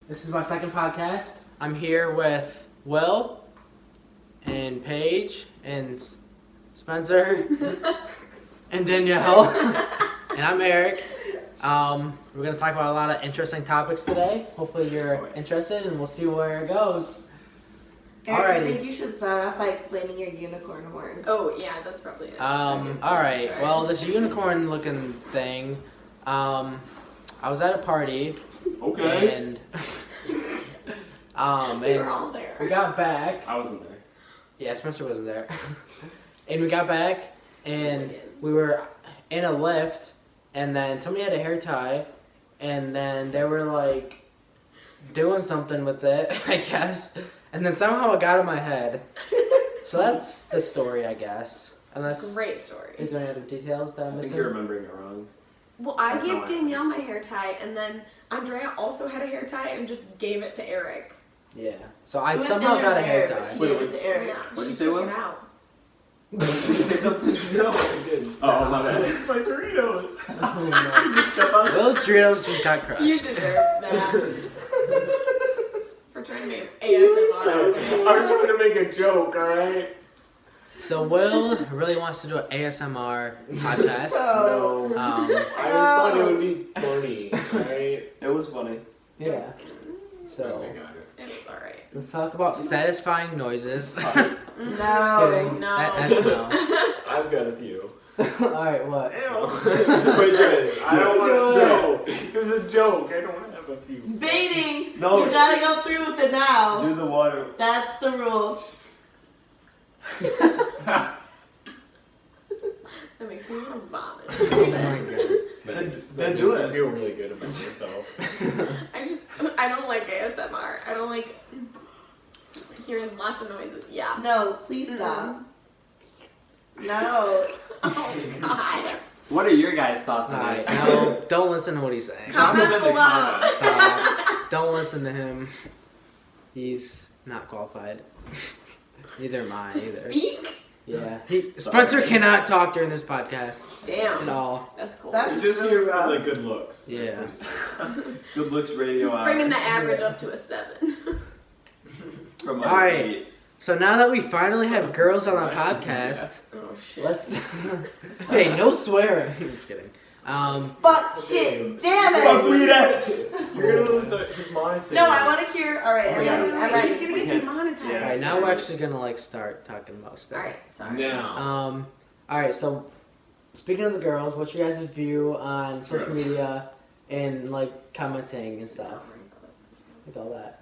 This is my second podcast. I'm here with Will and Paige and Spencer and Danielle. And I'm Eric. We're going to talk about a lot of interesting topics today. Hopefully you're interested and we'll see where it goes. Eric, I Alrighty. think you should start off by explaining your unicorn horn. Oh, yeah, that's probably it. Alright. Well, this unicorn looking thing, I was at a party. Okay. And we were all there. we got back. I wasn't there. Yeah, Spencer wasn't there. And we got back, and we were in a lift, and then somebody had a hair tie, and then they were like doing something with it, I guess. And then somehow it got in my head. So that's the story, I guess. Unless Great story. is there any other details that I'm I think missing? you're remembering it wrong. Well, I That's gave not- Danielle my hair tie, and then Andrea also had a hair tie and just gave it to Eric. Yeah. So I You went somehow in got a her hair hair, tie. She Wait, gave wait. it to Eric. Yeah, What'd she you say, took Will? it out. Did you say something? No, I didn't. Oh, my bad. My Doritos. Oh, You just step on no. Will's Doritos just got crushed. You deserve that. For trying to make ASMR. I was trying to make a joke, alright? So Will really wants to do an ASMR podcast. Oh. No. Um, I just thought it would be funny, right? It was funny. yeah. So It was alright. let's talk about satisfying noises. No. Kidding. No. That's no. I've got a few. Alright, what? Wait, good. I don't want Do to. No, it was a joke. I don't want to have a few. Baiting. No. You gotta go through with it now. Do the water. That's the rule. That makes me want to vomit. Oh my god. Then do it. You feel really good about yourself. I don't like ASMR. I don't like hearing lots of noises. Yeah. No, please stop. No. Oh, God. What are your guys' thoughts on Alright, this? no, don't listen to what he's saying. Drop them Comment in the below. comments. Don't listen to him. He's not qualified. Neither am I To either. speak? Yeah. Spencer cannot talk during this podcast at Damn. all. That's cool. That's You're just really here for rough. the good looks. Yeah. That's what you say. Good looks radio. He's bringing the hour. average up to a 7. From All right. eight. So now that we finally have girls on our podcast, Oh, shit. let's. Hey, no swearing. I'm just kidding. Fuck shit. Damn Fuck it. weed ass. You're gonna lose his monetary. No, I want to hear. Alright, I'm Yeah. ready. I'm He's ready. gonna get Yeah. demonetized. Yeah. Alright, now we're actually gonna like start talking about stuff. Alright, sorry. Now. Alright, so speaking of the girls, what's your guys' view on social Gross. media and like commenting and stuff? Like all that.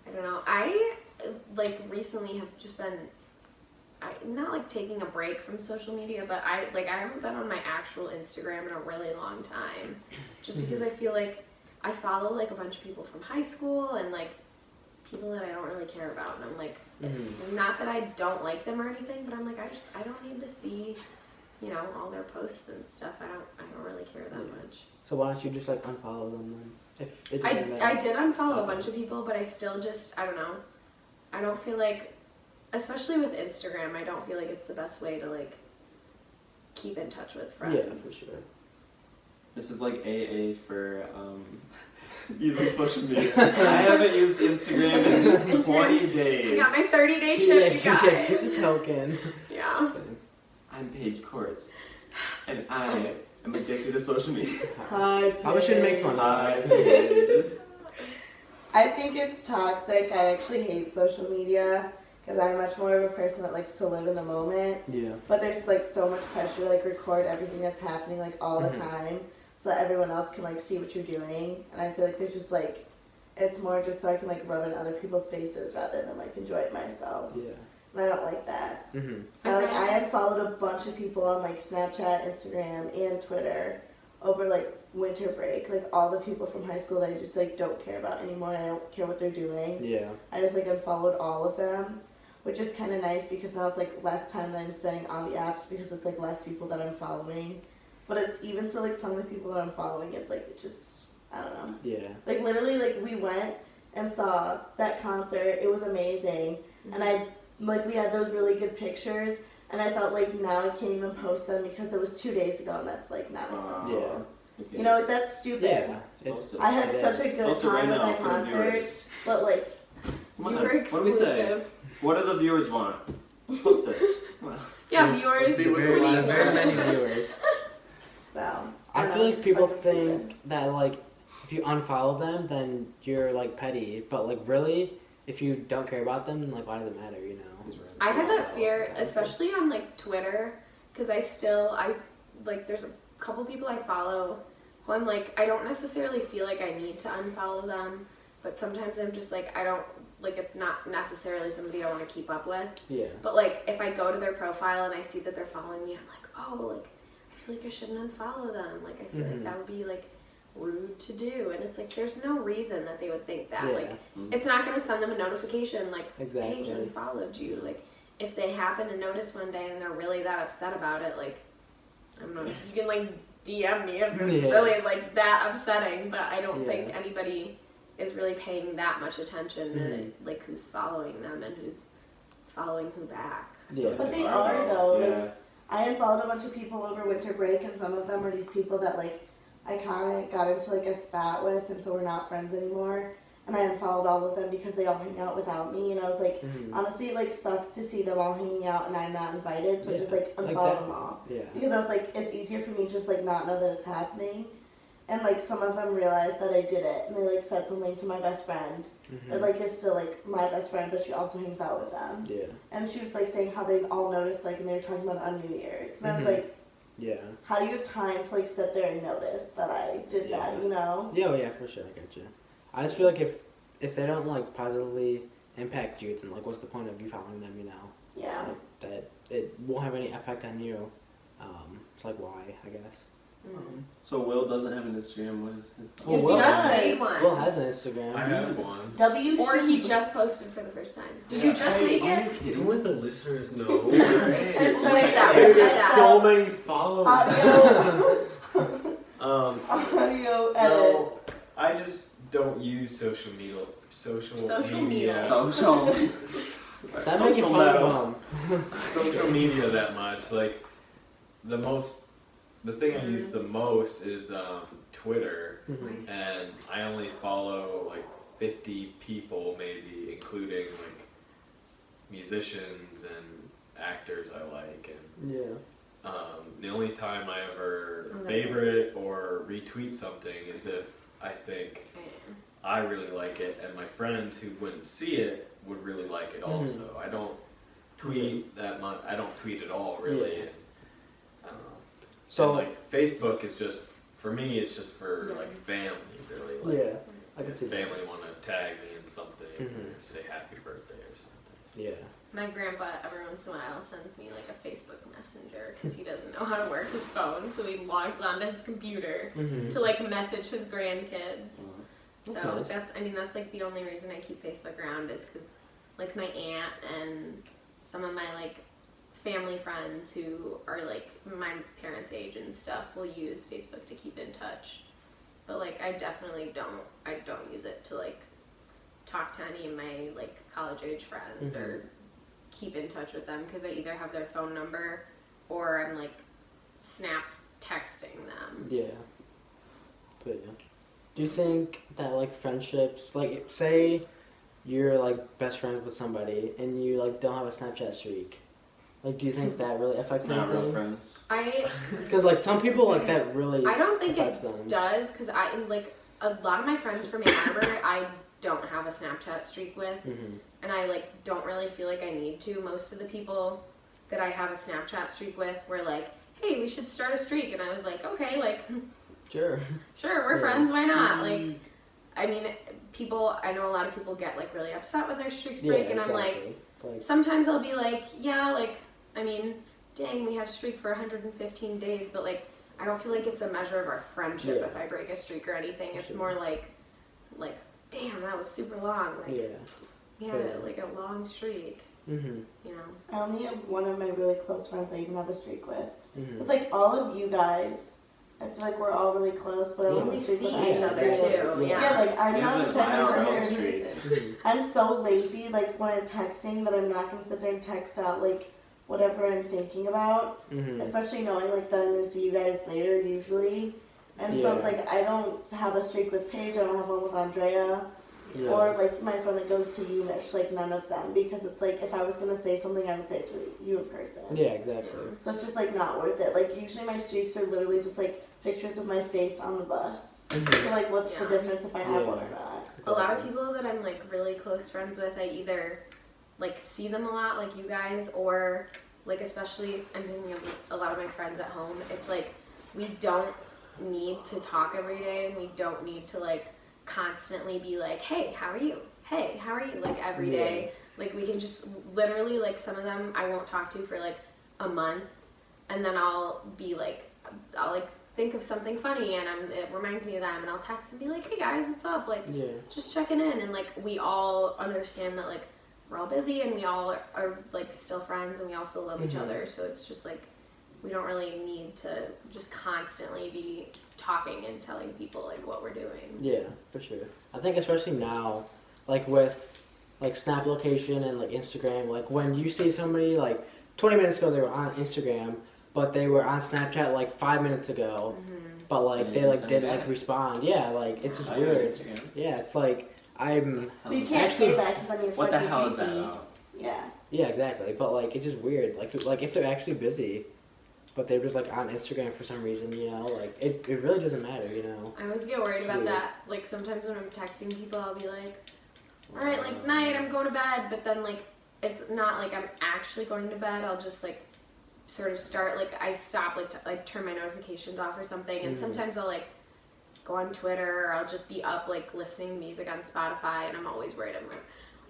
I don't know. I like recently have just been not like taking a break from social media, but I haven't been on my actual Instagram in a really long time. Just because I feel like I follow like a bunch of people from high school and like people that I don't really care about, and I'm like, not that I don't like them or anything, but I'm like, I don't need to see, you know, all their posts and stuff. I don't really care that much. So why don't you just like unfollow them then? If it I doesn't matter. did unfollow a bunch of people, but I still just, I don't know. I don't feel like, especially with Instagram, I don't feel like it's the best way to like keep in touch with friends. Yeah, for sure. This is like AA for using social media. I haven't used Instagram in 20 days. I got my 30-day Yeah, trip, you yeah, here's guys. a token. Yeah. I'm Paige Courts, and I am addicted to social media. Hi, Probably shouldn't make fun of Hi, them. Paige. I think it's toxic. I actually hate social media because I'm much more of a person that likes to live in the moment. Yeah. But there's like so much pressure to like record everything that's happening like all the time so that everyone else can like see what you're doing. And I feel like there's just like it's more just so I can like rub in other people's faces rather than like enjoy it myself. Yeah. And I don't like that. Mm-hmm. So I had followed a bunch of people on like Snapchat, Instagram, and Twitter over like winter break. Like all the people from high school that I just like don't care about anymore. And I don't care what they're doing. Yeah. I just like unfollowed all of them, which is kind of nice because now it's like less time that I'm spending on the apps because it's like less people that I'm following. But it's even so like some of the people that I'm following, it's like it just I don't know. Yeah. Like literally like we went and saw that concert. It was amazing, and we had those really good pictures. And I felt like now I can't even post them because it was 2 days ago, and that's like not acceptable. Yeah. You know, like that's stupid. Yeah. Post it. I had It such a good Post it right time at now that for the concert, viewers. but like, Come You on, were what do we say? exclusive. What do the viewers want? Post it. Come on. Yeah, Mm. viewers. Let's see what Very, the very live many viewers. so. I don't know, feel it's like just people fucking think stupid. that like if you unfollow them, then you're like petty. But like really, if you don't care about them, then like why does it matter? You know. I had that So, fear, yeah. especially on like Twitter, because I like there's a couple people I follow who I'm like I don't necessarily feel like I need to unfollow them, but sometimes I'm just like I don't like it's not necessarily somebody I want to keep up with. Yeah. But like if I go to their profile and I see that they're following me, I'm like oh like I feel like I shouldn't unfollow them. Like I feel like Mhm. that would be like rude to do, and it's like there's no reason that they would think that. Yeah. Like it's not gonna send them a notification like Exactly. Paige unfollowed you. Like if they happen to notice one day and they're really that upset about it, like I don't know, you can like DM me if it's Yeah. really like that upsetting, but I don't Yeah. think anybody is really paying that much attention to Mhm. like who's following them and who's following who back. Yeah. But they are though. Yeah. Like, I unfollowed a bunch of people over winter break, and some of them are these people that like I kind of got into like a spat with, and so we're not friends anymore. And I unfollowed all of them because they all hang out without me, and I was like, Mhm. honestly, it like sucks to see them all hanging out and I'm not invited, so I just Yeah, like unfollow exactly. them all. Yeah. Because I was like, it's easier for me to just like not know that it's happening. And like some of them realized that I did it, and they like said something to my best friend that Mhm. like is still like my best friend, but she also hangs out with them. Yeah. And she was like saying how they all noticed like, and they were talking about it on New Year's, and I was Mhm. like, Yeah. how do you have time to like sit there and notice that I did that? Yeah. You know? Yeah. Well, yeah. For sure. I get you. I just feel like if they don't like positively impact you, then like what's the point of you following them? You know. Yeah. Like, that it won't have any effect on you. It's like why I guess. So Will doesn't have an Instagram. What is his? Well, He's Will just does. made one. Will has an Instagram. I have one. W. Or he should- just posted for the first time. Did you just make it? You let the listeners know. I'm We'll sorry, take that. I Dude, get it's so many followers. Audio. No, Audio edit. I just don't use social media. Social media. Social. Stop making Social fun metal. of them. Social media that much. Like the thing I use the most is Twitter, Mhm. and I only follow like 50 people, maybe, including like musicians and actors I like, and Yeah. the only time I ever Okay. favorite or retweet something is if I think I really like it, and my friends who wouldn't see it would really like it also. I don't tweet that much. I don't tweet at all, really. Yeah. And, I don't know. So And, like Facebook is just for me. It's just for Yeah. like family, really. Like, yeah, I can if see that. family want to tag me in something Mhm. or say happy birthday or something. Yeah. My grandpa every once in a while sends me like a Facebook Messenger because he doesn't know how to work his phone, so he logs onto his computer Mm-hmm. to like message his grandkids. That's So nice. that's like the only reason I keep Facebook around is because like my aunt and some of my like family friends who are like my parents' age and stuff will use Facebook to keep in touch. But like I definitely don't use it to like talk to any of my like college age friends or keep in touch with them because I either have their phone number or I'm like snap texting them. Yeah. But yeah. Do you think that like friendships, like say you're like best friends with somebody and you like don't have a Snapchat streak, like do you think that really affects Not real anything? friends. Because like some people like that really I don't think affects it them. does because I like a lot of my friends from Ann Arbor I don't have a Snapchat streak with Mm-hmm. and I like don't really feel like I need to. Most of the people that I have a Snapchat streak with were like, hey, we should start a streak, and I was like, okay, like Sure. sure, we're Yeah. friends, why not? Like I mean I know a lot of people get like really upset when their streaks break and I'm like It's like sometimes I'll be like, yeah, like, I mean, dang, we had a streak for 115 days, but like, I don't feel like it's a measure of our friendship Yeah. if I break a streak or anything. It's Sure. more like, damn, that was super long. Like, yeah. we had Fair. like a long streak, Mm-hmm. you know? I only have one of my really close friends I even have a streak with. Mm-hmm. It's like all of you guys. I feel like we're all really close, but I Yeah. don't We streak see with each anyone. other too, Yeah. yeah. Yeah, like I'm We not have the an type of IRL person. streak. Mm-hmm. I'm so lazy, like when I'm texting, that I'm not gonna sit there and text out like whatever I'm thinking about. Mm-hmm. Especially knowing like that I'm gonna see you guys later usually. And so it's Yeah. like I don't have a streak with Paige, I don't have one with Andrea, Yeah. or like my friend that goes to UNISH, like none of them, because it's like if I was gonna say something, I would say it to you in person. Yeah, exactly. So it's just like not worth it. Like usually my streaks are literally just like pictures of my face on the bus. Mhm. So like what's Yeah. the difference if I have Yeah. one or not? A lot of people that I'm like really close friends with, I either like see them a lot, like you guys, or like especially I'm thinking of a lot of my friends at home. It's like we don't need to talk every day, and we don't need to like constantly be like, hey, how are you? Hey, how are you? Like every day. Like we can just literally like some of them I won't talk to for like a month, and then I'll be like, I'll like think of something funny and it reminds me of them, and I'll text and be like, hey guys, what's up? Like Yeah. just checking in, and like we all understand that like we're all busy and we all are like still friends and we all still love each Mhm. other, so it's just like we don't really need to just constantly be talking and telling people like what we're doing. Yeah, for sure. I think especially now, like with like Snap location and like Instagram, like when you see somebody like 20 minutes ago they were on Instagram, but they were on Snapchat like 5 minutes ago, but like And they you like send didn't back. like respond. Yeah, like it's just I got weird. Instagram. Yeah, it's like I'm. But you can't Actually- say that because then you're What the fucking hell is that creepy. about? Yeah. Yeah, exactly. But like it's just weird. Like if they're actually busy, but they're just like on Instagram for some reason, you know, like it really doesn't matter, you know. I always get worried about Sweet. that. Like sometimes when I'm texting people, I'll be like, all right, like night, I'm going to bed, but then like it's not like I'm actually going to bed. I'll just like sort of start like I stop like to like turn my notifications off or something, and Mhm. sometimes I'll like go on Twitter, or I'll just be up like listening to music on Spotify, and I'm always worried. I'm like,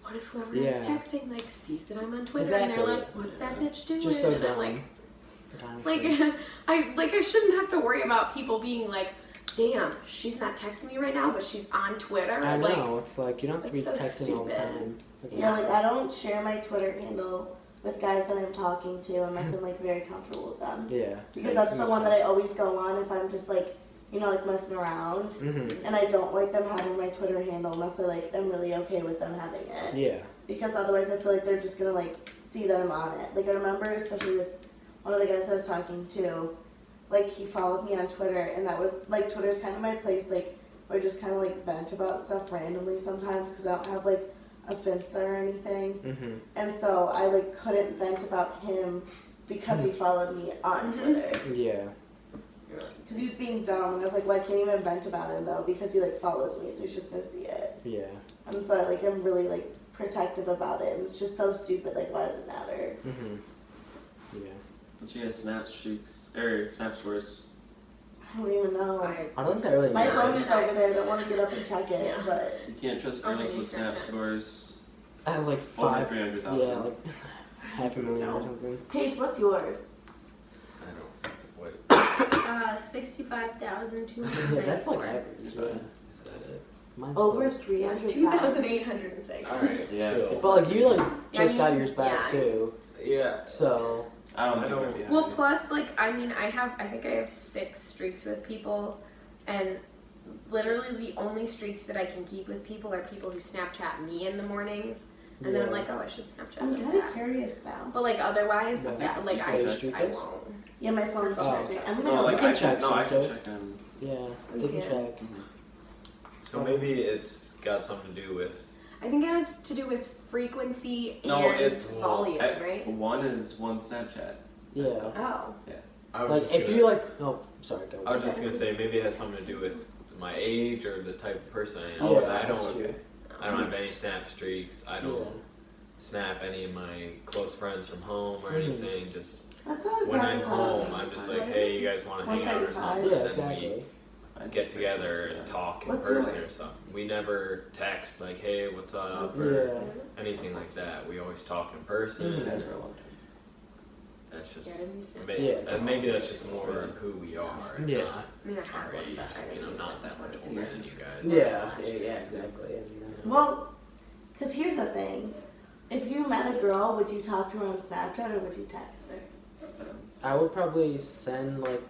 what if whoever is Yeah. texting like sees that I'm on Twitter and they're Exactly. like, what's that bitch doing? Just so And I'm dumb. like, Honestly. I shouldn't have to worry about people being like, damn, she's not texting me right now, but she's on Twitter. I Like, know, it's like you don't have to be it's so texting all the stupid. time. Yeah, like I don't share my Twitter handle with guys that I'm talking to unless I'm like very comfortable with them. Yeah. Because that's the one that I always go on if I'm just like, you know, like messing around. Mhm. And I don't like them having my Twitter handle unless I like am really okay with them having it. Yeah. Because otherwise I feel like they're just gonna like see that I'm on it. Like I remember especially with one of the guys I was talking to, like he followed me on Twitter and that was like Twitter's kind of my place like where I just kind of like vent about stuff randomly sometimes because I don't have like a Finsta or anything. Mhm. And so I like couldn't vent about him because he followed me on Twitter. Yeah. Because he was being dumb and I was like, well I can't even vent about him though because he like follows me so he's just gonna see it. Yeah. And so I like am really like protective about it and it's just so stupid, like why does it matter? Mhm. Yeah. What's your guys' snap streaks or snap scores? I don't even know. I don't think that really My matters. phone is over there, I don't want to get up and check it, Yeah. but You can't trust Oh, girls my with new snap Snapchat. scores I have like over 5. 300,000. Yeah, like 500,000 or something. Paige, what's yours? I don't. What? 65,294. Yeah, that's like average. It's Yeah. fine. Is that it? Mine's Over close. 300,000. 2,806. Alright, Yeah. chill. But like you like Yeah, I just got mean, yours back yeah. too, Yeah. so I don't I think don't- we're behind. Well, plus, like, I mean, I think I have 6 streaks with people, and literally the only streaks that I can keep with people are people who Snapchat me in the mornings, and then I'm Yeah. like, oh, I should Snapchat I'm them kind of back. curious now. But like otherwise, Yeah. yeah, like I You just streak I this? won't. Yeah, my phone's Oh. charging. I'm gonna No, go like You can I check can. No, I can some, check on. yeah, We they can can. check. So maybe it's got something to do with. I think it has to do with frequency No, and it's- volume, I- right? One is one Snapchat. Yeah. Oh. I was Like just if gonna, you like, oh, sorry, go. I was just gonna say maybe it has something to do with my age or the type of person I am. Yeah, I that's don't. true. I don't have any snap streaks. I don't Yeah. snap any of my close friends from home or Mhm. anything. Just That's always when nice I'm of home, them. I'm just like, hey, you guys want to hang out or 135. something? Yeah, And then exactly. we get together and talk in What's person or yours? something. We never text like, hey, what's up, or Yeah. anything like that. We always talk in person. Mhm. And For a long time. that's Yeah, just I didn't use Snapchat. and maybe that's just more of who we are. And Yeah. not I mean, I have our one, age. but I I mean, didn't I'm use not it that much until older this than you year. guys. Yeah, exactly. Well, because here's the thing. If you met a girl, would you talk to her on Snapchat or would you text her? I would probably send like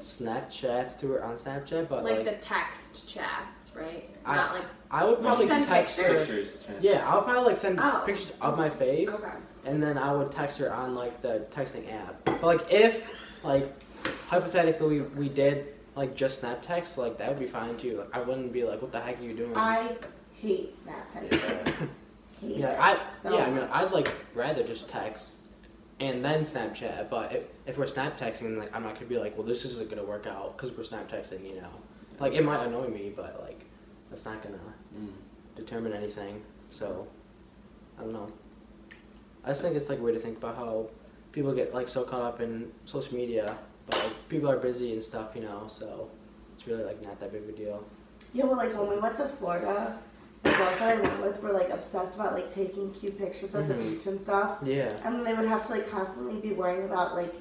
Snapchat to her on Snapchat, but Like like the text chats, right? I- Not like I would Would probably you send text her. pictures? Pictures. Chat. Yeah, I would probably like send Oh. pictures of my face, okay. and then I would text her on like the texting app. But like if like hypothetically we did like just snap text, like that would be fine too. Like I wouldn't be like, what the heck are you doing? I hate snap texting. Hate Yeah, it so I mean, much. I'd like rather just text and then Snapchat. But if we're snap texting, like I'm not gonna be like, well, this isn't gonna work out because we're snap texting, you know. Like it might annoy me, but like that's not gonna determine anything. So I don't know. I just think it's like weird to think about how people get like so caught up in social media, but like people are busy and stuff, you know. So it's really like not that big of a deal. Yeah, well, like when we went to Florida, the girls that I went with were like obsessed about like taking cute pictures at the Mhm. beach and stuff. Yeah. And then they would have to like constantly be worrying about like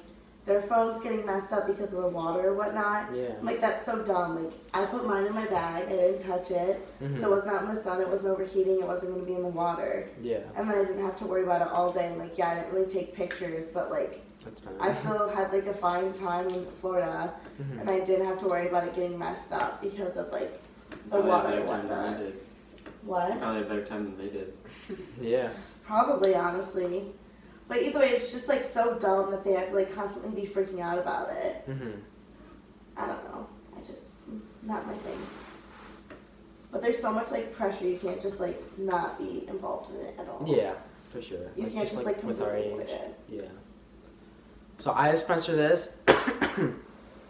their phones getting messed up because of the water or whatnot. Yeah. I'm like, that's so dumb. Like, I put mine in my bag, I didn't touch it, Mhm. so it was not in the sun, it wasn't overheating, it wasn't going to be in the water. Yeah. And then I didn't have to worry about it all day. And like, yeah, I didn't really take pictures, but like, That's fine. I still had like a fine time in Florida, Mhm. and I didn't have to worry about it getting messed up because of like the Probably water had a and better time than whatnot. they did. What? Probably had a better time than they did. Yeah. Probably, honestly. But either way, it's just like so dumb that they had to like constantly be freaking out about it. Mhm. I don't know. I just, not my thing. But there's so much like pressure, you can't just like not be involved in it at all. Yeah, for sure. You can't just like with our completely age. avoid it. Yeah. So I asked Spencer this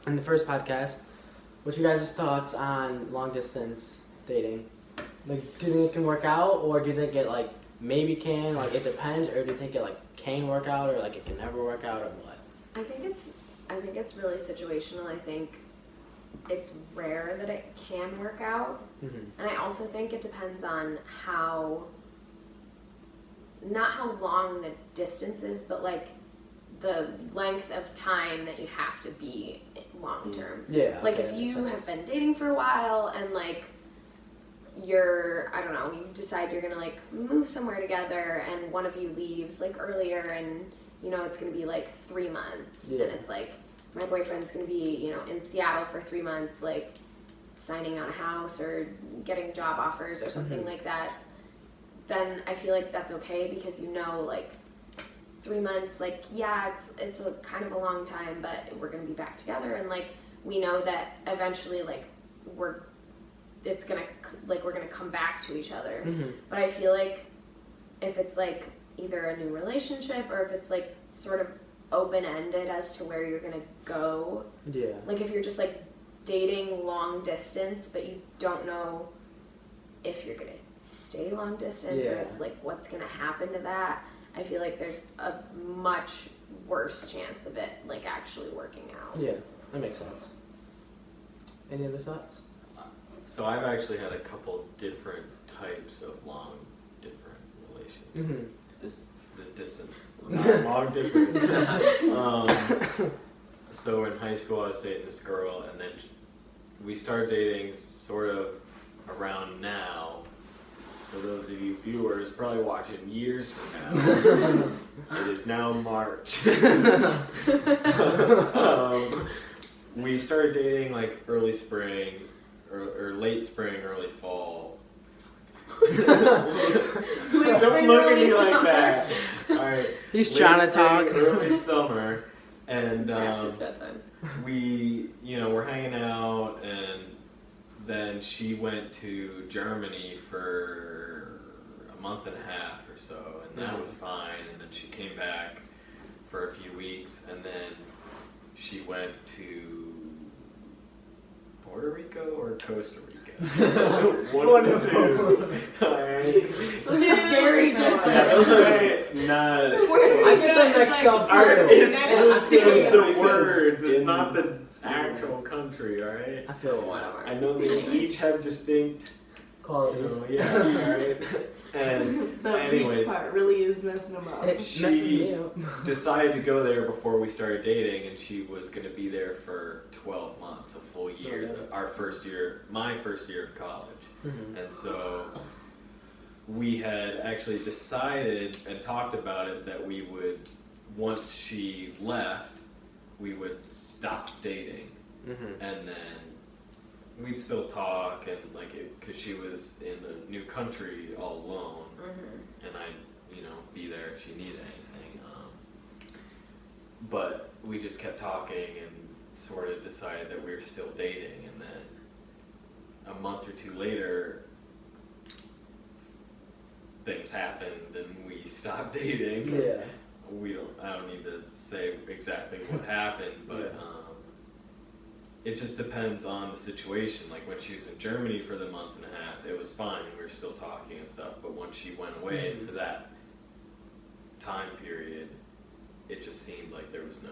in the first podcast. What's your guys' thoughts on long distance dating? Like, do you think it can work out, or do you think it like maybe can? Like, it depends, or do you think it like can work out, or like it can never work out, or what? I think it's really situational. I think it's rare that it can work out. Mm-hmm. And I also think it depends on not how long the distance is, but like the length of time that you have to be long term. Yeah. Like okay, if you that makes have sense. been dating for a while and like I don't know, you decide you're gonna like move somewhere together and one of you leaves like earlier and you know it's gonna be like 3 months Yeah. and it's like my boyfriend's gonna be, you know, in Seattle for 3 months, like signing on a house or getting job offers or something Mhm. like that, then I feel like that's okay because you know like 3 months, like yeah, it's a kind of a long time, but we're gonna be back together and like we know that eventually like we're gonna come back to each other. Mhm. But I feel like if it's like either a new relationship or if it's like sort of open-ended as to where you're gonna go, Yeah. like if you're just like dating long distance but you don't know if you're gonna stay long distance or Yeah. if, like what's gonna happen to that, I feel like there's a much worse chance of it like actually working out. Yeah, that makes sense. Any other thoughts? So I've actually had a couple different types of long, different relationships. Mm-hmm. The distance, not long distance. So in high school, I was dating this girl, and then we started dating sort of around now. For those of you viewers probably watching years from now, it is now March. We started dating like early spring, or late spring, early fall. Don't look at me like that. All right. He's Late trying to spring, talk. Early summer, and Past his bedtime. we, we're hanging out, and then she went to Germany for a month and a half or so, and that was fine. And then she came back for a few weeks, and then she went to Puerto Rico or Costa Rica. One of the two. Alright. Very different. Yeah, those are not. I get them mixed up Alright, too. it's I just feel the words, it's not the actual country, alright? I feel Whatever. I know they each have distinct, qualities. yeah, alright? And The anyways, weak part really is messing them up. It messes she me up. decided to go there before we started dating, and she was going to be there for 12 months, a full year, Oh, yeah. our first year, my first year of college. Mhm. And so we had actually decided and talked about it that we would, once she left, we would stop dating, Mhm. and then we'd still talk, and like, because she was in a new country all alone, Mm-hmm. and I'd, be there if she needed anything. But we just kept talking and sort of decided that we were still dating, and then a month or two later, things happened and we stopped dating. Yeah. I don't need to say exactly what happened, but it just depends on the situation. Like when she was in Germany for the month and a half, it was fine. We were still talking and stuff. But when she went away for that time period, it just seemed like there was no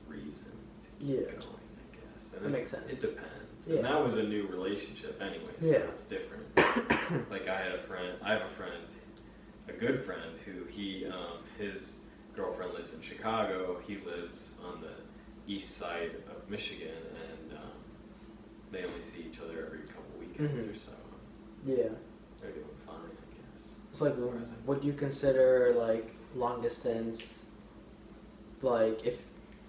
reason to keep Yeah. going, I guess. And That makes sense. It depends. Yeah. And that was a new relationship anyway, so Yeah. it's different. Like I have a friend, a good friend who his girlfriend lives in Chicago. He lives on the east side of Michigan, and they only see each other every couple weekends or so. Yeah. They're doing fine, I guess. It's like, as far as I know. would you consider like long distance, like if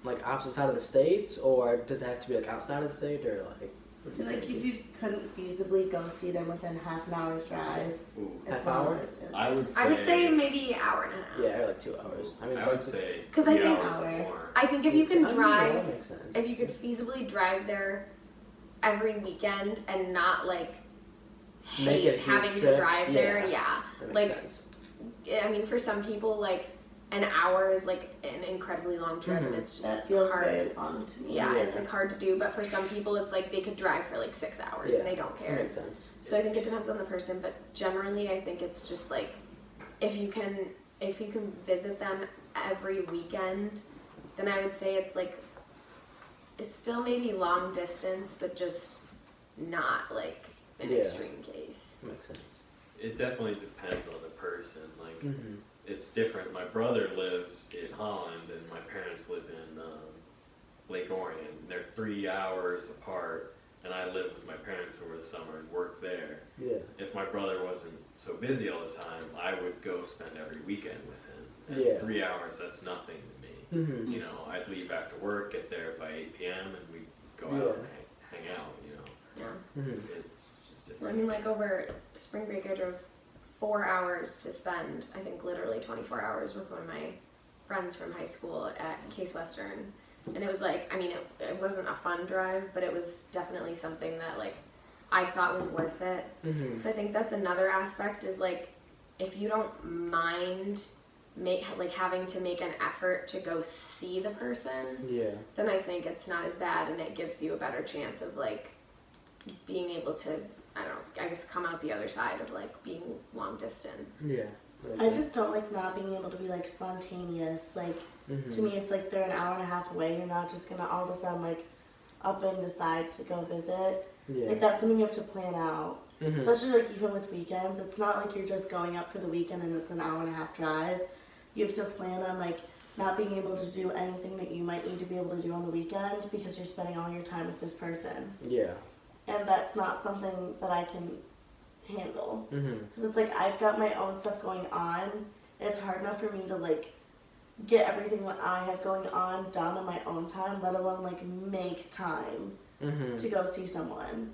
like opposite side of the states, or does it have to be like outside of the state, or like? I feel like if you couldn't feasibly go see them within half an hour's drive, Ooh, it's Half long hour? distance. I would say maybe an hour and a half. Yeah, or like 2 hours. I mean, I would say 'Cause I 3 think hours or hour. more. I think if you can That drive, makes sense. if you could feasibly drive there every weekend and not like Make hate it a huge having to trip. drive there, Yeah. That makes like sense. I mean, for some people, like an hour is like an incredibly long trip, and it's just That feels hard. very long to me. Yeah, Yeah. it's like hard to do. But for some people, it's like they could drive for like 6 hours Yeah. and they don't That care. makes sense. So I think it depends on the person, but generally, I think it's just like if you can visit them every weekend, then I would say it's like it's still maybe long distance, but just not like an Yeah. extreme case. That makes sense. It definitely depends on the person. Like Mm-hmm. it's different. My brother lives in Holland, and my parents live in Lake Orion. They're 3 hours apart, and I live with my parents over the summer and work there. Yeah. If my brother wasn't so busy all the time, I would go spend every weekend with him. And Yeah. 3 hours, that's nothing to me. Mm-hmm. You know, I'd leave after work, get there by 8 p.m., and we'd go Yeah. out and hang out, you know. Yeah. Mm-hmm. It's just I different. mean, like over spring break, I drove 4 hours to spend, I think, literally 24 hours with one of my friends from high school at Case Western. And it was like, I mean, it wasn't a fun drive, but it was definitely something that, like, I thought was worth it. Mm-hmm. So I think that's another aspect is, like, if you don't mind having to make an effort to go see the person, Yeah. then I think it's not as bad, and it gives you a better chance of, like, being able to, I don't know, I guess come out the other side of like being long distance. Yeah. I just don't like not being able to be like spontaneous. Like Mm-hmm. to me, if like they're an hour and a half away, you're not just gonna all of a sudden like up and decide to go visit. Yeah. Like that's something you have to plan out. Mm-hmm. Especially like even with weekends, it's not like you're just going up for the weekend and it's an hour and a half drive. You have to plan on like not being able to do anything that you might need to be able to do on the weekend because you're spending all your time with this person. Yeah. And that's not something that I can handle. Mm-hmm. Because it's like I've got my own stuff going on. It's hard enough for me to like get everything that I have going on done in my own time, let alone like make time Mm-hmm. to go see someone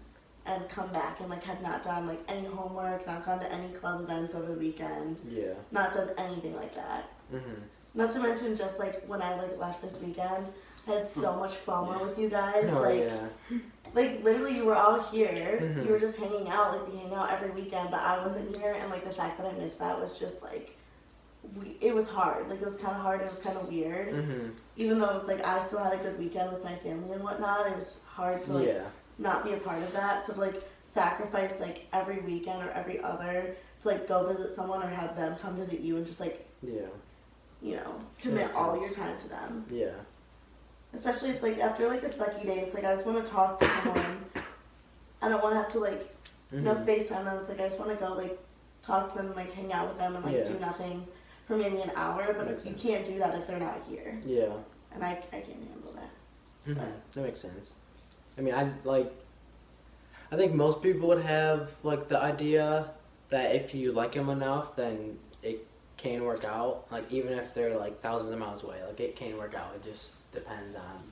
and come back and like have not done like any homework, not gone to any club events over the weekend, Yeah. not done anything like that. Mm-hmm. Not to mention just like when I like left this weekend, I had so much FOMO with you guys. Oh, like yeah. like literally you were all here. Mhm. You were just hanging out, like we hang out every weekend, but I wasn't here, and like the fact that I missed that was just like it was hard. Like it was kind of hard. It was kind of weird. Mm-hmm. Even though it was like I still had a good weekend with my family and whatnot, it was hard to like Yeah. not be a part of that. So to like sacrifice like every weekend or every other to like go visit someone or have them come visit you and just like, Yeah. you know, commit Makes all sense. your time to them. Yeah. Especially it's like after like a sucky day, it's like I just want to talk to someone. I don't want to have to like you know Mhm. FaceTime them. It's like I just want to go like talk to them, like hang out with them and like Yeah. do nothing for maybe an hour. But Makes you sense. can't do that if they're not here, Yeah. and I can't handle that. Mm-hmm. That makes sense. I mean, I think most people would have like the idea that if you like them enough, then it can work out. Like even if they're like thousands of miles away, like it can work out. It just depends on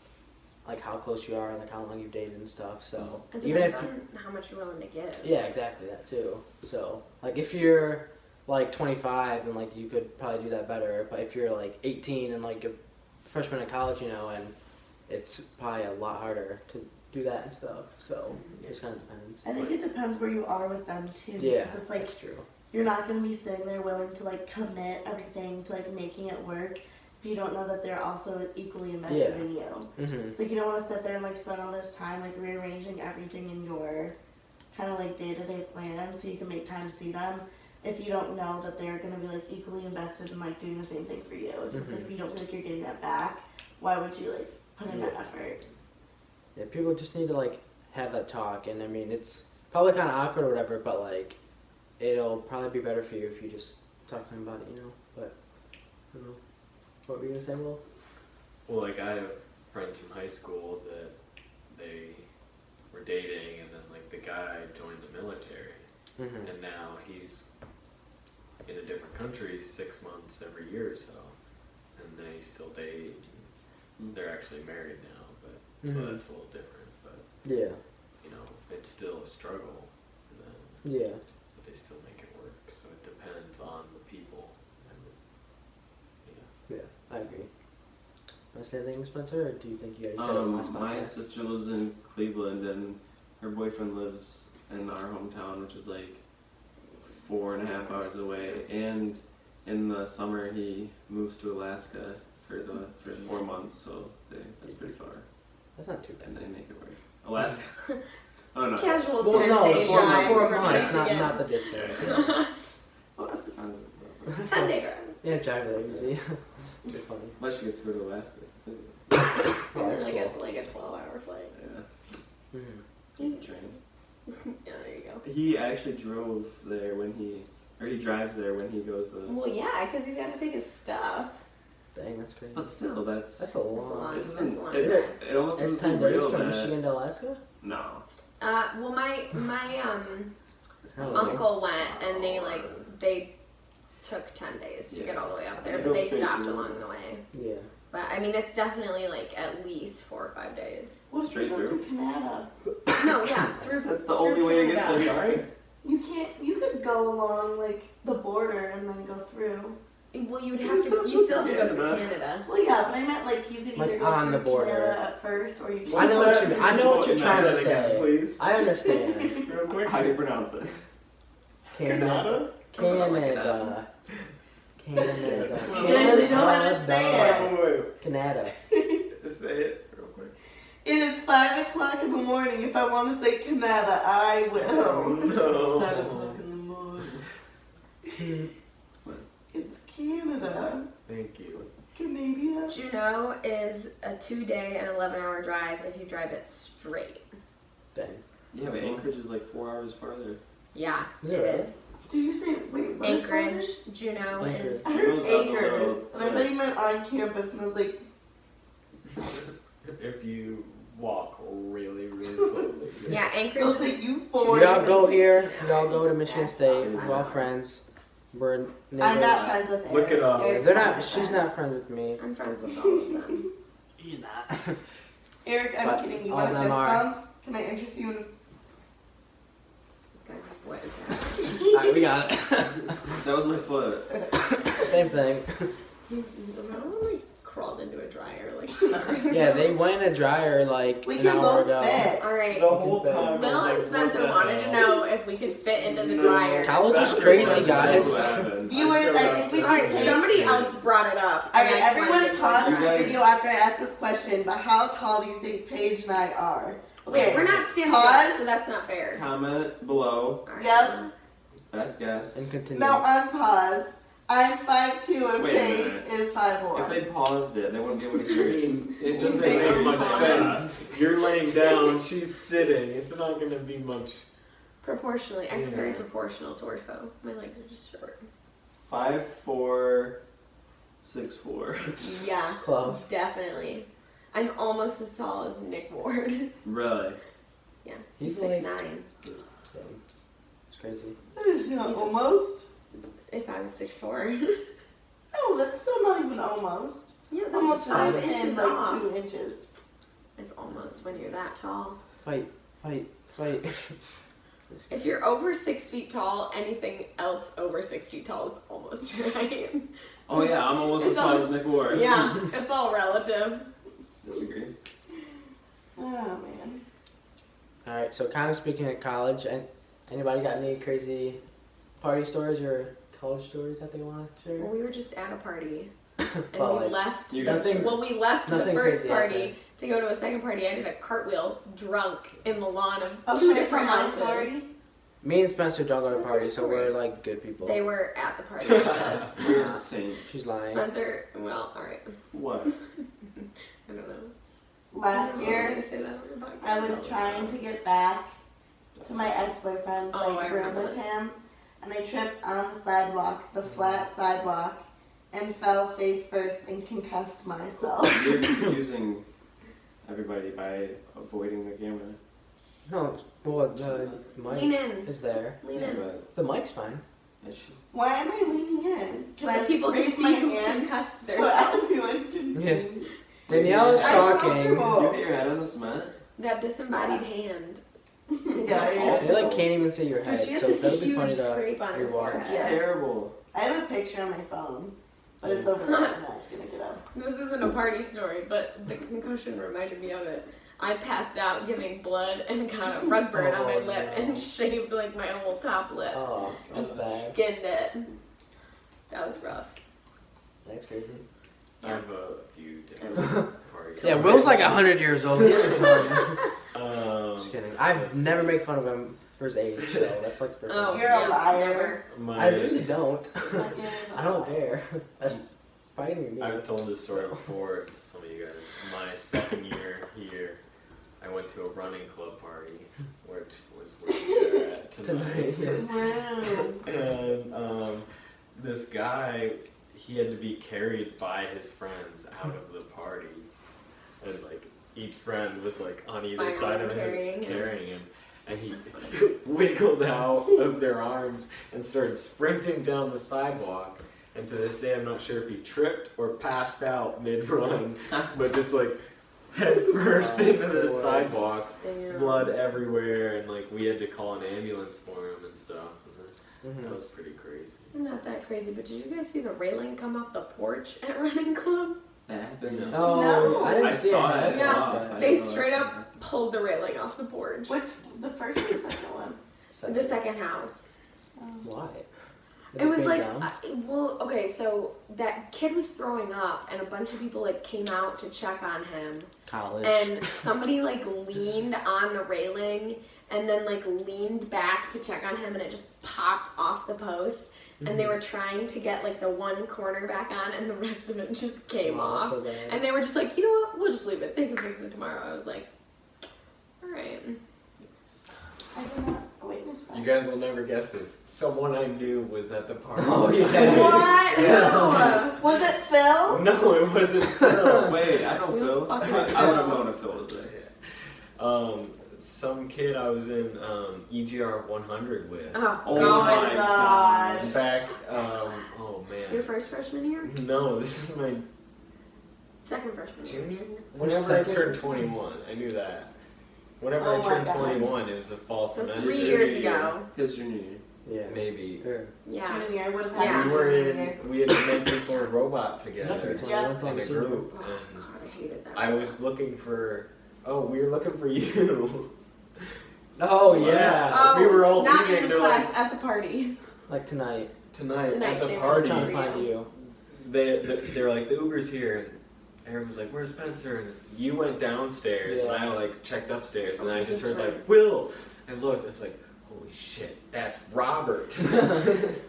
like how close you are, like how long you've dated and stuff. So It even depends if on how much you're willing to give. yeah, exactly that too. So like if you're like 25, then like you could probably do that better. But if you're like 18 and like a freshman in college, you know, and it's probably a lot harder to do that and stuff. So it just kind of depends. I think it depends where you are with them too. Yeah, Because it's like that's true. you're not gonna be sitting there willing to like commit everything to like making it work if you don't know that they're also equally invested Yeah. in you. Mm-hmm. It's like you don't want to sit there and like spend all this time like rearranging everything in your kind of like day-to-day plan so you can make time to see them if you don't know that they're gonna be like equally invested in like doing the same thing for you. It's like if you don't feel like you're getting that back, why would you like put in that effort? Yeah, people just need to like have that talk, and I mean it's probably kind of awkward or whatever, but like it'll probably be better for you if you just talk to them about it, you know. But I don't know. What were you gonna say, Will? Well, like I have friends from high school that they were dating, and then like the guy joined the military, Mm-hmm. and now he's in a different country 6 months every year or so, and they still date. They're actually married now, but so Mhm. that's a little different. But Yeah. you know, it's still a struggle for them, Yeah. but they still make it work. So it depends on the people. And yeah. Yeah. I agree. Want to say anything, Spencer, or do you think you already said it last My podcast? sister lives in Cleveland, and her boyfriend lives in our hometown, which is like 4.5 hours away. And in the summer, he moves to Alaska for 4 months, so that's pretty far, That's not too bad. and they make it work. Alaska. Oh no. Casual Well, 10 no, day four drive. months, from not the Michigan. distance. Alaska kind of. 10 day drive. Yeah, drive there easy. Be funny. But she gets to go to Alaska. So that's like cool. a 12-hour flight. Yeah. Mm-hmm. Train. Yeah, there you go. He actually drove there when he drives there when he goes to. Well, yeah, because he's got to take his stuff. Dang, that's crazy. But still, that's. That's a That's a long. long. It That's doesn't. a long It, drive. it almost It's doesn't 10 seem days real from that. Michigan to Alaska? No. Well, my Oh, uncle went and they took 10 days to get all the way up there, Yeah, but they go straight stopped through. along the way. Yeah. But I mean, it's definitely like at least 4 or 5 days. What if you Straight go through? through Canada? No, yeah, through. That's the through only way to get Canada. there. Sorry. You can't. You could go along like the border and then go through. Well, you would have to. You still have to go through Canada. Canada. Well, yeah, but I meant like you could Like, either go on through the border. Canada at first, or you can. I know what you. I know what you're trying to Say that again, say. please. I understand. Real quick. How do you pronounce it? Canada. Canada. Canada. Yeah, they know how to say it. Wait, Canada. say it real quick. It is 5 o'clock in the morning. If I want to say Canada, I will. no. 5 o'clock in the morning. It's Canada. Thank you. Canada. Juneau is a 2-day and 11-hour drive if you drive it straight. Dang. Yeah, but Anchorage is like 4 hours farther. Yeah, Is it it really? is. Did you say wait? What is Anchorage, farther? Juneau Anchorage. is. I heard Juneau's on the acres, road. and I thought you meant on campus, and I was like, If you walk really, really slowly. Yeah, it'll Anchorage take is. you We 4 all go and here. 16 We all go to hours. Michigan That's State. not We're all 5 friends. We're neighbors. I'm not friends with Eric. Look it up. Eric's They're my not. She's friend. not friends with me. I'm friends with all of them. She's not. Eric, I'm But kidding. You all want a of fist them are. bump? Can I interest you in a Guys, what is happening? Alright, we got it. That was my foot. Same thing. Remember when we crawled into a dryer like 2 hours ago? Yeah, they went in a dryer like We an can hour both ago. fit. All right. The whole time. I was Bill like, and Spencer what the wanted to hell? know if we could fit into the No. dryer. College is That's crazy, exactly guys. what happened. Viewers, I think we All right, should take. somebody else brought it up. Alright, and I everyone wanted to pause You this guys- video after I ask this question, but how tall do you think Paige and I are? Wait, we're not standing Pause. up, so that's not fair. Comment below. All right. Yep. Best guess. And continue. Now unpause. I'm 5'2" and Wait a Paige minute. is If 5'1". they paused it, they wouldn't be able to I hear it. mean, it You doesn't say make much unpause. sense. You're laying down, she's sitting. It's not gonna be much. Proportionally, I have a very Yeah. proportional torso. My legs are just short. 5'4", 6'4". Yeah, Close. definitely. I'm almost as tall as Nick Ward. Really? Yeah, He's he's like. 6'9". It's crazy. Yeah, He's- almost. If I was 6'4". No, that's still not even almost. Yeah, that's Almost just 5 5 inches inches, like off. 2 inches. It's almost when you're that tall. Fight. If you're over 6 feet tall, anything else over 6 feet tall is almost right. Oh yeah, I'm almost as It's tall all- as Nick Ward. Yeah, it's all relative. Disagree. man. All right. So kind of speaking of college, and anybody got any crazy party stories or college stories that they want to share? Well, we were just at a party, and But, we like, left. You nothing- Well, we left the nothing first crazy party happened. to go to a second party. I did a cartwheel drunk in the lawn of Oh, two should I different tell my houses. story? Me and Spencer don't go to What's parties, your so we're story? like good people. They were at the party with us. We're saints. She's lying. Spencer, well, all right. What? I don't know. Last I'm year, gonna say that on the podcast. I was trying to get back to my ex-boyfriend's Oh, like I room remember with this. him, and I tripped on the sidewalk, the flat sidewalk, and fell face first and concussed myself. You're confusing everybody by avoiding the camera. No, well, the Lean mic in. is there. Lean Yeah, in. but The mic's fine. I should. Why am I leaning in? So that people can raise see my who hand concussed so themselves. everyone can Yeah. see? Danielle is I'm talking. comfortable. You hit your head on the cement? That disembodied hand. Yeah, Concussed yeah. yourself. They like can't even see your head, Dude, she had so this that would be huge funny scrape on to her rewatch. It's forehead. Yeah. terrible. I have a picture on my phone, but it's over there. I'm not gonna get up. This isn't a party story, but the concussion reminded me of it. I passed out giving blood and got a rug burn on my Oh, lip no. and shaved like my whole top lip. Oh, that's Just bad. skinned it. That was rough. That's crazy. I have a few different parties. Yeah, Will's like 100 years old. He hasn't told me. Um, Just kidding. I let's never see. make fun of him for his age, so that's like the first Oh, time. You're a liar. I really don't. Fucking I don't care. That's fighting me. I've told this story before to some of you guys. My second year here, I went to a running club party, which was where we were at tonight. Tonight. Wow. And this guy, he had to be carried by his friends out of the party, and like each friend was like on either By side of carrying him, him. carrying him, and he That's funny. wiggled out of their arms and started sprinting down the sidewalk. And to this day, I'm not sure if he tripped or passed out mid-run, but just like head first Oh, into that's the the worst. sidewalk, Damn. blood everywhere, and like we had to call an ambulance for him and stuff. And that Mhm. was pretty crazy. This is not that crazy, but did you guys see the railing come off the porch at Running Club? That happened. Oh, No. I didn't I see saw it. it. Yeah, I They know straight that's up pulled the railing off the porch. Which, the first or the second one? The second house. Why? It was came like, down? well, okay, so that kid was throwing up, and a bunch of people like came out to check on him, college. and somebody like leaned on the railing, and then like leaned back to check on him, and it just popped off the post, and they were trying to get like the one corner back on, and the rest of it just came Oh, off, so bad. and they were just like, you know what, we'll just leave it. They can fix it tomorrow. I was like, all right. I did not witness that. You guys will never guess this. Someone I knew was at the party. Oh, yeah. What? Yeah. No. Was it Phil? No, it wasn't Phil. Wait, I know Who the Phil. fuck is I would Phil? have known if Phil was there. Some kid I was in EGR 100 with. Oh, Oh God. my God. Back, oh man. Your first freshman year? No, this is my Second freshman year. junior year? Which Whenever I second? turned 21, I knew that. Whenever Oh I my turned God. 21, it was a fall So semester. 3 years Junior year. ago. His junior year. Yeah. Maybe. Sure. Yeah. Junior would have Yeah. happened We were junior in, year. we had to make this little robot Not together until Yeah. I went on in a senior. group. Oh, And God, I hated that. I was looking for, we were looking for you. Oh, yeah. Oh, we were all not leaving, in the they're class, like- at the party. Like tonight. Tonight Tonight, at the they were I'm party, trying to For find you. you. they were like, the Uber's here, and everyone was like, where's Spencer? And you went downstairs, and Yeah. I like checked upstairs, and Okay, I just that's heard right. like, Will. I looked, I was like, holy shit, that's Robert.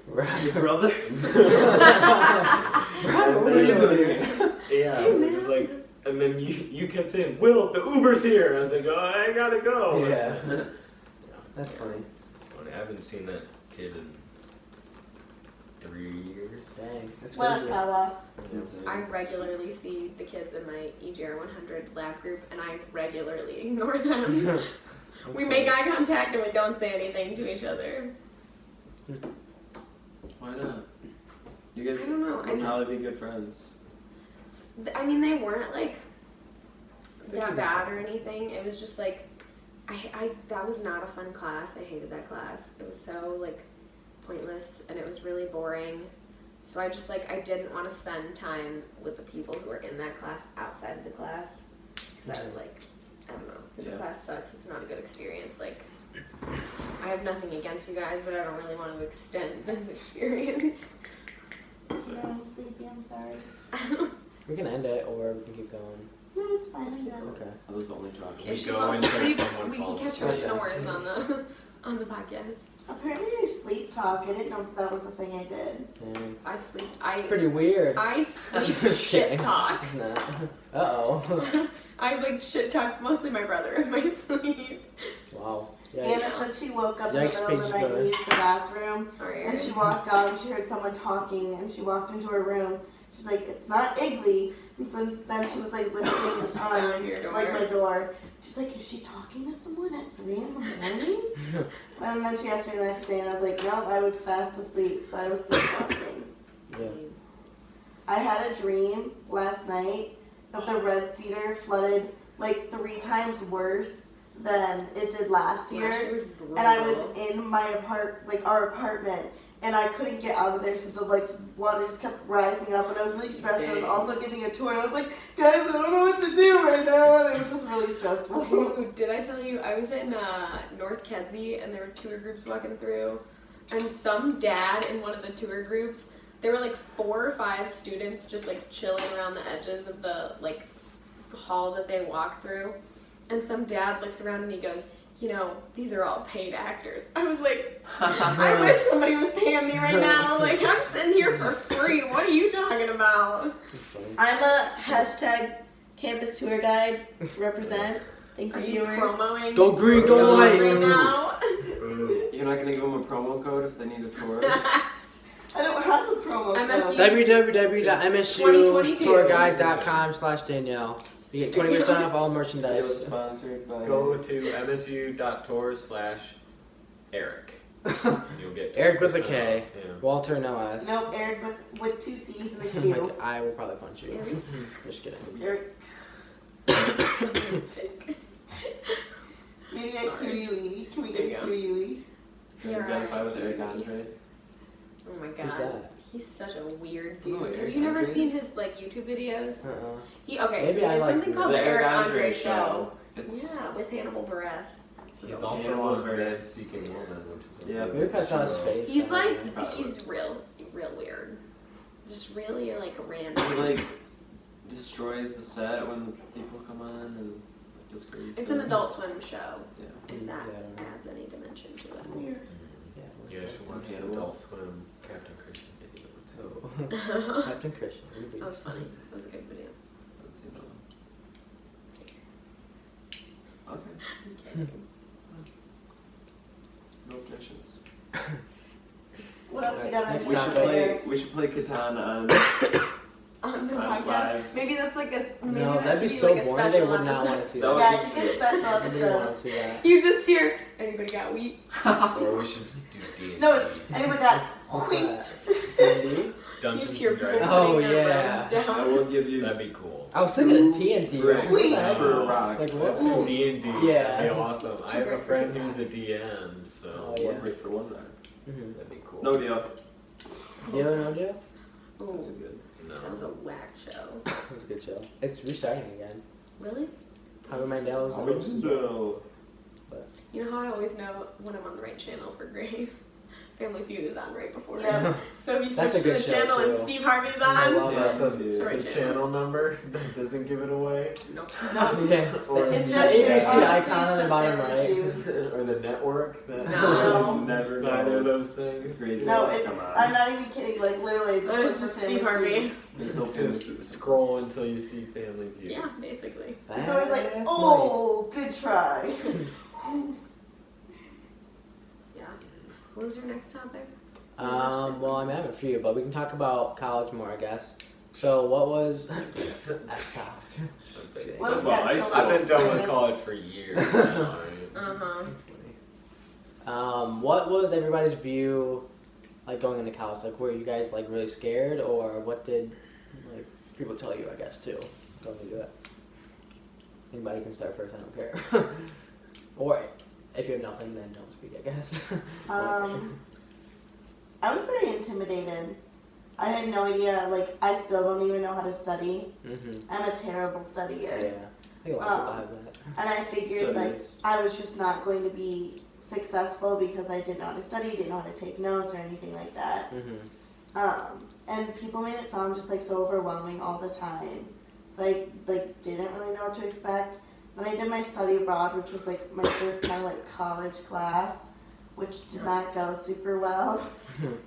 Right. Brother? Robert, what are you doing here? Yeah, Hey, it man. was like, and then you kept saying, Will, the Uber's here. And I was like, oh, I gotta go. Yeah. That's funny. It's funny. I haven't seen that kid in 3 years. Dang. That's What a crazy. fella. That's insane. I regularly see the kids in my EGR 100 lab group, and I regularly ignore them. That's We funny. make eye contact and we don't say anything to each other. Why not? You I guys don't know. would probably be good friends. I mean, they weren't like that bad or anything. It was just like, that was not a fun class. I hated that class. It was so like pointless and it was really boring. So I just like, I didn't want to spend time with the people who were in that class outside of the class. Because I was like, I don't know. This Yeah. class sucks. It's not a good experience. Like, I have nothing against you guys, but I don't really want to extend this experience. No, I'm sleepy. I'm sorry. We can end it or we can keep going. No, it's fine. I'm good. Okay. I was only talking. We If she go falls until asleep, someone we can falls catch her asleep. snores on the podcast. Apparently, I sleep talk. I didn't know that was a thing I did. Yeah. I sleep. I Pretty weird. I sleep Just shit kidding. talk. Isn't it? Uh-oh. I like shit talk mostly my brother in my sleep. Wow. Yeah. Anna said she woke up in Yikes, the middle of the Paige's night brother. and used the bathroom. Sorry, And she Erin. walked out and she heard someone talking and she walked into her room. She's like, it's not Iggly. And so then she was like listening Down your door. like my door. She's like, is she talking to someone at 3 in the morning? And then she asked me the next day and I was like, nope, I was fast asleep. So I was sleep talking. Yeah. I had a dream last night that the Red Cedar flooded like 3 times worse than it did last year. Last year was And I was brutal. in my our apartment, and I couldn't get out of there, so the like water just kept rising up, and I was really stressed. And I was Dang. also giving a tour, and I was like, guys, I don't know what to do right now, and it was just really stressful. Dude, did I tell you I was in North Kedzie and there were tour groups walking through, and some dad in one of the tour groups, there were like 4 or 5 students just like chilling around the edges of the like hall that they walk through, and some dad looks around and he goes, you know, these are all paid actors. I was like, I wish somebody was paying me right now. Like, I'm sitting here for free. What are you talking about? I'm a hashtag campus tour guide represent. Thank Are you, you viewers. promoing Go green, go jobs white. right now? You're not gonna give them a promo code if they need a tour? I don't have a promo MSU. code. www.msutourguide.com/Danielle. You get 20% off all It was merchandise. sponsored by. Go to msu.tours/Eric. You'll get Eric with a 20% K. off, yeah. Walter, no S. Nope, Eric with 2 C's and a Q. Like, I will probably punch you. Eric? Just kidding. Eric, maybe a Sorry. QUE. Can we There get a you QUE? Can you identify with Eric Andre? Oh my Who's god. that? He's such a weird You know dude. who Have Eric you never Andre seen is? his like YouTube videos? Uh-uh. He okay, Maybe so I it's like something the- called the Eric Andre Andre Show. It's Yeah, with Hannibal Buress. He's Yeah, also one on of Red his- Seeking Woman, which is Yeah, Maybe if I saw his face. He's I don't like know. he's real weird. Just really like He random. like destroys the set when people come on and does crazy It's stuff. an Adult Swim show. Yeah. If that Yeah, I don't know. adds any dimension to it. Weird. Yeah, You guys should watch the Hannibal. Adult Swim Captain Christian video. So, Captain Christian. That was funny. That was a good video. Let's see that one. Okay. I'm kidding. No objections. What else you got on Next We your should topic. calendar? play. We should play Catan on. On the On podcast. live. Maybe that's like a maybe No, that that'd should be be so like a boring. special They would not episode. want to see That that. would Yeah, be it's a good cute. special They wouldn't episode. want to see that. You just hear anybody got wheat? Or we should just do D&D. No, it's anyone got wheat. D&D? You Dungeons just hear and people Dragons. Oh, putting their yeah. roads I down. will give you That'd be cool. I was thinking of TNT. Right. What the heck? for a rock. Like, what? Let's do D&D. Yeah. That'd be awesome. I have a great friend for who's a DM, so Oh, yeah. One break for one rock. Mhm. that'd be cool. No deal. Deal or no deal? Ooh, That's a good. that was a No. whack show. It was a good show. It's restarting again. Really? Howie Mandel was the host. No. You know how I always know when I'm on the right channel for Grace? Family Feud is on right before. Yeah. So if you That's switch a to good the show, channel and too. Steve Harvey's I on, love Yeah, that. It's the right The channel. channel number that doesn't give it away, Nope. No, Yeah. Or it The just ABC honestly, icon it's on the just bottom Family right. Feud. or the network. That No. Never. Neither of know. those things. Crazy. No, it's. Come on. I'm not even kidding. Like literally, just It's look just for Steve Family Harvey. Feud. Until Just scroll until you see Family Feud. Yeah, basically. It's always like, That's oh, good try. Yeah. What was your next topic? nice. Well, I mean, I have a few, but we can talk about college more, I guess. So, what was. That's tough. What is Well, that? I've So been much done with experience? college for years now. Right? Uh-huh. What was everybody's view, like, going into college? Like, were you guys, like, really scared, or what did, like, people tell you, I guess, too, going into it? Anybody can start first, I don't care. Or, if you have nothing, then don't speak, I guess. I was very intimidated. I had no idea. Like, I still don't even know how to study. Mm-hmm. I'm a terrible studier. Yeah. I think a lot of people have that. And I figured like Studies. I was just not going to be successful because I didn't know how to study, didn't know how to take notes or anything like that. And people made it sound just like so overwhelming all the time. So I like didn't really know what to expect. Then I did my study abroad, which was like my first kind of like college class, which did not go super well.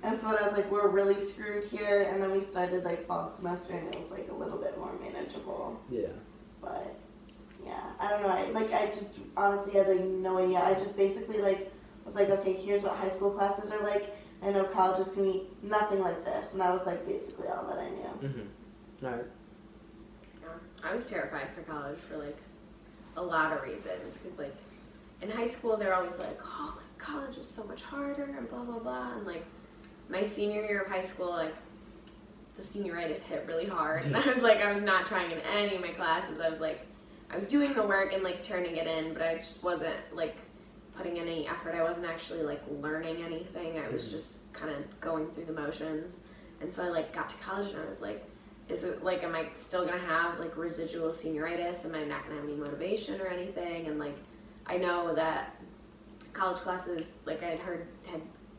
And so then I was like, we're really screwed here. And then we started like fall semester, and it was like a little bit more manageable. Yeah. But yeah, I don't know. I just honestly had like no idea. I just basically like was like, okay, here's what high school classes are like. I know college is gonna be nothing like this, and that was like basically all that I knew. All right. Yeah. I was terrified for college for like a lot of reasons, because like in high school they're always like, oh, like, college is so much harder and blah blah blah, and like my senior year of high school, like the senioritis hit really hard, and I was not trying in any of my classes. I was doing the work and like turning it in, but I just wasn't like putting in any effort. I wasn't actually like learning anything. I was just kind of going through the motions. And so I like got to college and I was like, is it like, am I still gonna have like residual senioritis? Am I not gonna have any motivation or anything? And like, I know that college classes, like I'd heard,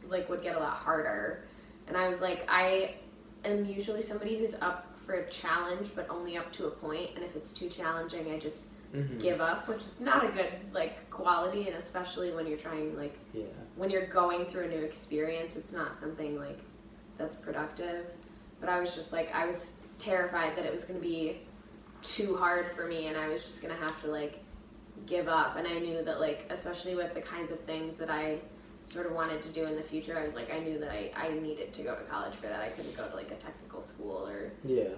would get a lot harder. And I was like, I am usually somebody who's up for a challenge, but only up to a point. And if it's too challenging, I just give up, which is not a good like quality. And especially when you're trying like, when you're going through a new experience, it's not something like that's productive. But I was just like, I was terrified that it was going to be too hard for me, and I was just going to have to like give up. And I knew that like, especially with the kinds of things that I sort of wanted to do in the future, I was like, I knew that I needed to go to college for that. I couldn't go to like a technical school or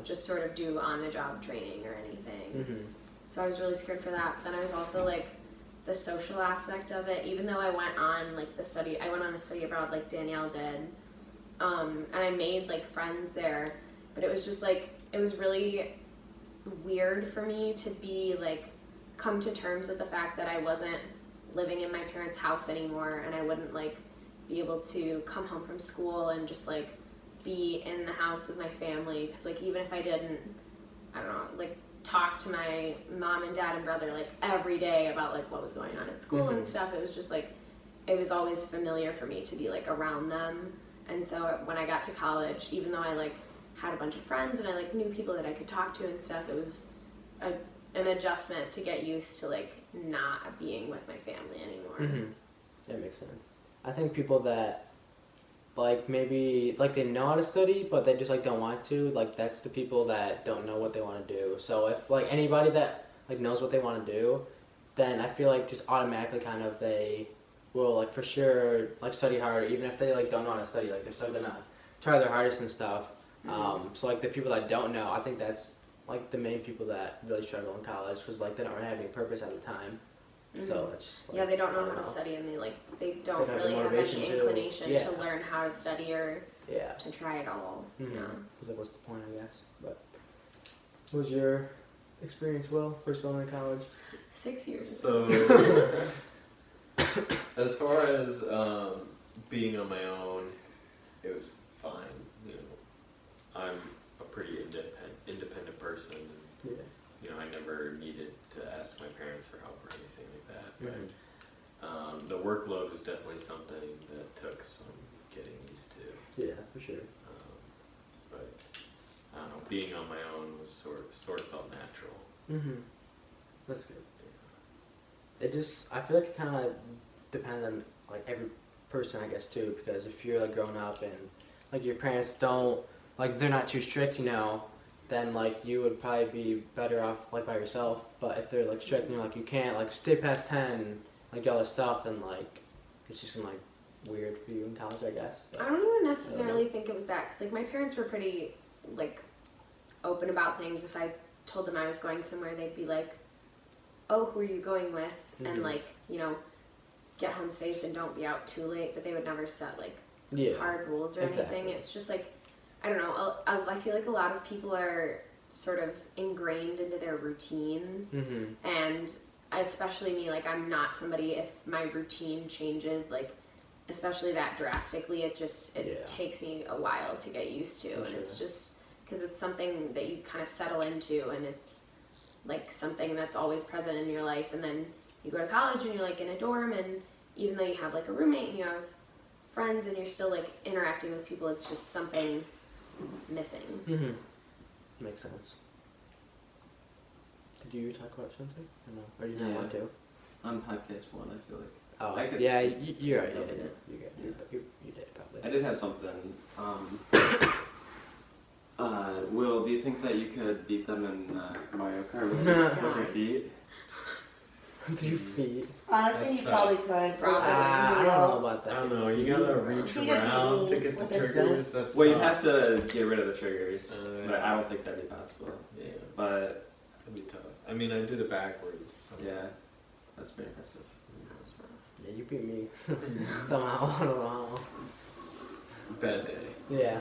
just sort of do on-the-job training or anything. So I was really scared for that. Then I was also like the social aspect of it, even though I went on like I went on a study abroad like Danielle did, and I made like friends there, but it was just like, it was really weird for me to be like, come to terms with the fact that I wasn't living in my parents' house anymore, and I wouldn't like be able to come home from school and just like be in the house with my family, because like even if I didn't, I don't know, like talk to my mom and dad and brother like every day about like what was going on at school and stuff, it was just like, it was always familiar for me to be like around them. And so when I got to college, even though I like had a bunch of friends and I like knew people that I could talk to and stuff, it was an adjustment to get used to like not being with my family anymore. That makes sense. I think people that like maybe like they know how to study but they just like don't want to, like that's the people that don't know what they want to do. So if like anybody that like knows what they want to do, then I feel like just automatically kind of they will like for sure like study harder, even if they like don't know how to study, like they're still gonna try their hardest and stuff. So like the people that don't know, I think that's like the main people that really struggle in college, because like they don't really have any purpose at the time. So it's just, like, they don't know how to study, and they don't really have any inclination to learn how to study or to try it all. Because like, what's the point, I guess? But what was your experience, Will, first going to college? 6 years. So, as far as being on my own, it was fine. You know, I'm a pretty independent person. And, you know, I never needed to ask my parents for help or anything like that. But the workload was definitely something that took some getting used to. Yeah, for sure. But I don't know, being on my own was sort of felt natural. That's good. It just, I feel like it kind of depends on like every person, I guess, too, because if you're like growing up and like your parents don't, like they're not too strict, you know, then like you would probably be better off like by yourself. But if they're like strict and you're like you can't like stay past 10, like all this stuff, then like it's just gonna like weird for you in college, I guess. But I don't even necessarily think it was that, because like my parents were pretty like open about things. If I told them I was going somewhere, they'd be like, oh, who are you going with? And like, you know, get home safe and don't be out too late. But they would never set like hard rules or anything. It's just like, I don't know, I feel like a lot of people are sort of ingrained into their routines, and especially me, like I'm not somebody, if my routine changes, like especially that drastically, it takes me a while to get used to, and it's just because it's something that you kind of settle into, and it's like something that's always present in your life, and then you go to college and you're like in a dorm, and even though you have like a roommate and you have friends and you're still like interacting with people, it's just something missing. Mm-hmm. Makes sense. Did you talk about Spencer? Or no? Or do you not Yeah. want to? On podcast 1, I feel like. Oh, I could- yeah, you're right. Yeah, jump in. you did probably. I did have something. Will, do you think that you could beat them in Mario Kart with your feet? With your feet. Honestly, That's he tough. probably could. But Probably. let's I be don't know real. about I that. don't know. You gotta reach He could beat around me to get the with his triggers. That's Well, you'd tough. have to get rid of the triggers, but I don't think that'd be possible. Yeah, But that'd be tough. I mean, I did it backwards. So. yeah, that's pretty impressive. Yeah, you beat me somehow. I don't know how. Bad day. Yeah.